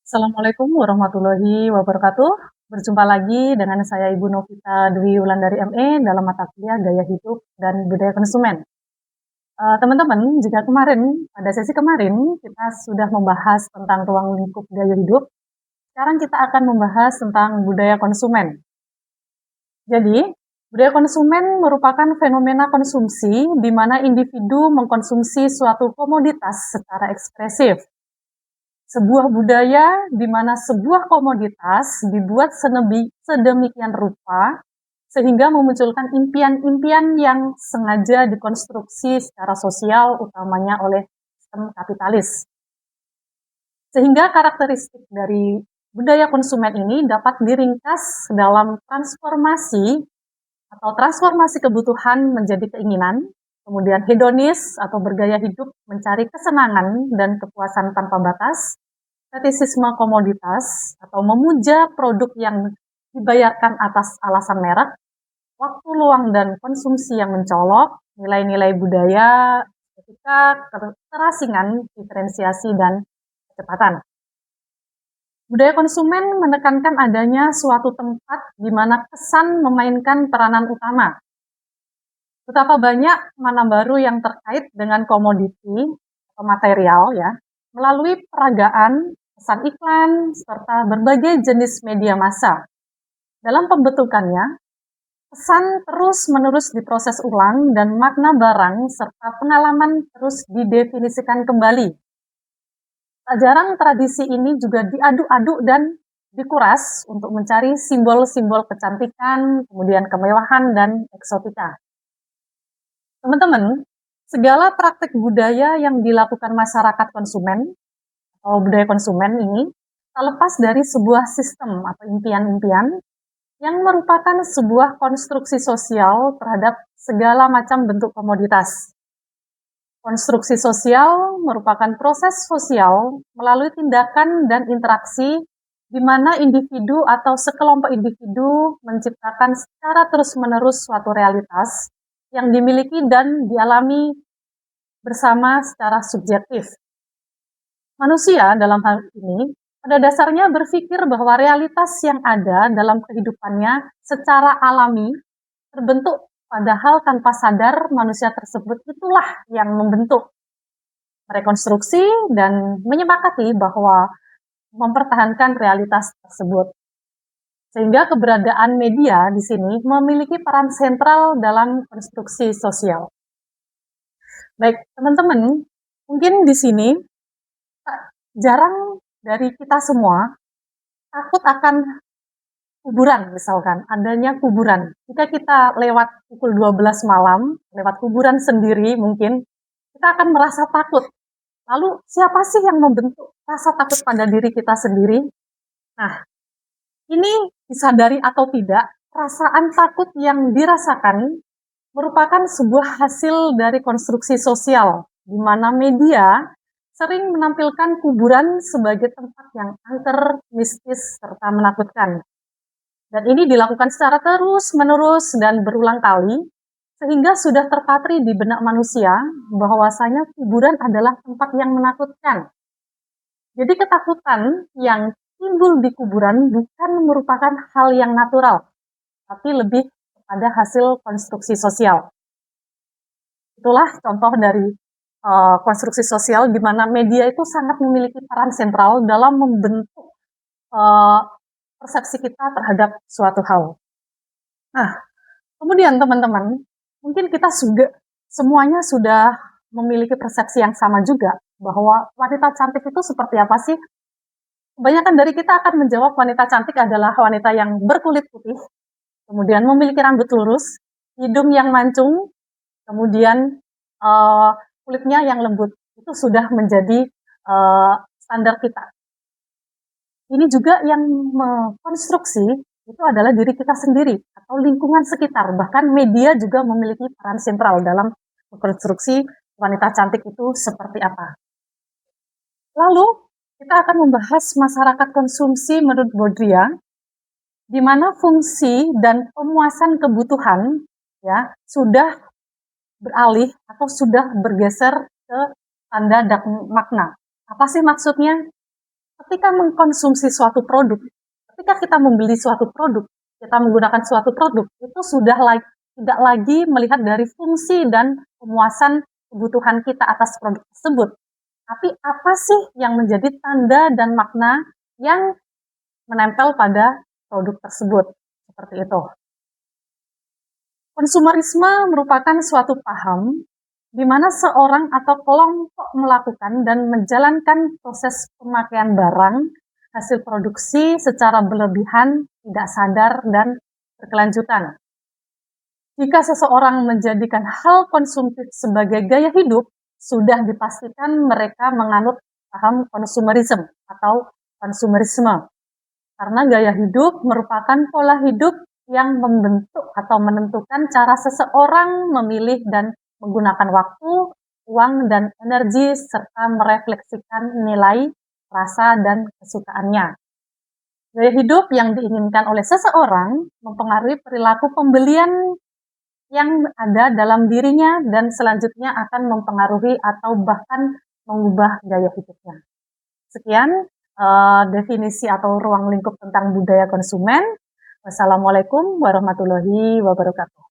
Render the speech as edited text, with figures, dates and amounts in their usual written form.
Assalamualaikum warahmatullahi wabarakatuh. Berjumpa lagi dengan saya Ibu Novita Dwi Wulandari ME dalam mata kuliah Gaya Hidup dan Budaya Konsumen. Teman-teman, jika pada sesi kemarin kita sudah membahas tentang ruang lingkup gaya hidup, sekarang kita akan membahas tentang budaya konsumen. Jadi, budaya konsumen merupakan fenomena konsumsi di mana individu mengkonsumsi suatu komoditas secara ekspresif. Sebuah budaya di mana sebuah komoditas dibuat sedemikian rupa sehingga memunculkan impian-impian yang sengaja dikonstruksi secara sosial utamanya oleh sistem kapitalis. Sehingga karakteristik dari budaya konsumen ini dapat diringkas dalam transformasi kebutuhan menjadi keinginan, kemudian hedonis atau bergaya hidup mencari kesenangan dan kepuasan tanpa batas, fetisisme komoditas atau memuja produk yang dibayarkan atas alasan merek, waktu luang dan konsumsi yang mencolok, nilai-nilai budaya, etika, keterasingan, diferensiasi, dan kecepatan. Budaya konsumen menekankan adanya suatu tempat di mana kesan memainkan peranan utama. Betapa banyak mana baru yang terkait dengan komoditi atau material ya, melalui peragaan, pesan iklan, serta berbagai jenis media massa. Dalam pembentukannya, pesan terus-menerus diproses ulang dan makna barang serta pengalaman terus didefinisikan kembali. Tak jarang tradisi ini juga diaduk-aduk dan dikuras untuk mencari simbol-simbol kecantikan, kemudian kemewahan, dan eksotika. Teman-teman, segala praktik budaya yang dilakukan masyarakat konsumen atau budaya konsumen ini tak lepas dari sebuah sistem atau impian-impian yang merupakan sebuah konstruksi sosial terhadap segala macam bentuk komoditas. Konstruksi sosial merupakan proses sosial melalui tindakan dan interaksi di mana individu atau sekelompok individu menciptakan secara terus-menerus suatu realitas yang dimiliki dan dialami bersama secara subjektif. Manusia dalam hal ini pada dasarnya berpikir bahwa realitas yang ada dalam kehidupannya secara alami terbentuk, padahal tanpa sadar manusia tersebut itulah yang membentuk, merekonstruksi, dan menyepakati bahwa mempertahankan realitas tersebut. Sehingga keberadaan media di sini memiliki peran sentral dalam konstruksi sosial. Baik, teman-teman, mungkin di sini jarang dari kita semua takut akan kuburan, misalkan adanya kuburan. Jika kita lewat pukul 12 malam, lewat kuburan sendiri mungkin, kita akan merasa takut. Lalu siapa sih yang membentuk rasa takut pada diri kita sendiri? Nah, ini disadari atau tidak, perasaan takut yang dirasakan merupakan sebuah hasil dari konstruksi sosial, di mana media sering menampilkan kuburan sebagai tempat yang angker, mistis, serta menakutkan. Dan ini dilakukan secara terus-menerus dan berulang kali, sehingga sudah terpatri di benak manusia bahwasanya kuburan adalah tempat yang menakutkan. Jadi ketakutan yang timbul di kuburan bukan merupakan hal yang natural, tapi lebih kepada hasil konstruksi sosial. Itulah contoh dari konstruksi sosial di mana media itu sangat memiliki peran sentral dalam membentuk persepsi kita terhadap suatu hal. Nah, kemudian teman-teman, mungkin kita semuanya sudah memiliki persepsi yang sama juga bahwa wanita cantik itu seperti apa sih? Kebanyakan dari kita akan menjawab wanita cantik adalah wanita yang berkulit putih, kemudian memiliki rambut lurus, hidung yang mancung, kemudian kulitnya yang lembut. Itu sudah menjadi standar kita. Ini juga yang mengkonstruksi itu adalah diri kita sendiri atau lingkungan sekitar. Bahkan media juga memiliki peran sentral dalam mengkonstruksi wanita cantik itu seperti apa. Lalu kita akan membahas masyarakat konsumsi menurut Baudrillard, di mana fungsi dan pemuasan kebutuhan ya sudah beralih atau sudah bergeser ke tanda dan makna. Apa sih maksudnya? ketika mengkonsumsi suatu produk, ketika kita membeli suatu produk, kita menggunakan suatu produk, itu sudah tidak lagi melihat dari fungsi dan pemuasan kebutuhan kita atas produk tersebut. Tapi apa sih yang menjadi tanda dan makna yang menempel pada produk tersebut? Seperti itu. Konsumerisme merupakan suatu paham di mana seorang atau kelompok melakukan dan menjalankan proses pemakaian barang hasil produksi secara berlebihan, tidak sadar, dan berkelanjutan. Jika seseorang menjadikan hal konsumtif sebagai gaya hidup, sudah dipastikan mereka menganut paham konsumerisme atau konsumerisme. Karena gaya hidup merupakan pola hidup yang membentuk atau menentukan cara seseorang memilih dan menggunakan waktu, uang, dan energi, serta merefleksikan nilai, rasa, dan kesukaannya. Gaya hidup yang diinginkan oleh seseorang mempengaruhi perilaku pembelian yang ada dalam dirinya dan selanjutnya akan mempengaruhi atau bahkan mengubah gaya hidupnya. Sekian definisi atau ruang lingkup tentang budaya konsumen. Wassalamualaikum warahmatullahi wabarakatuh.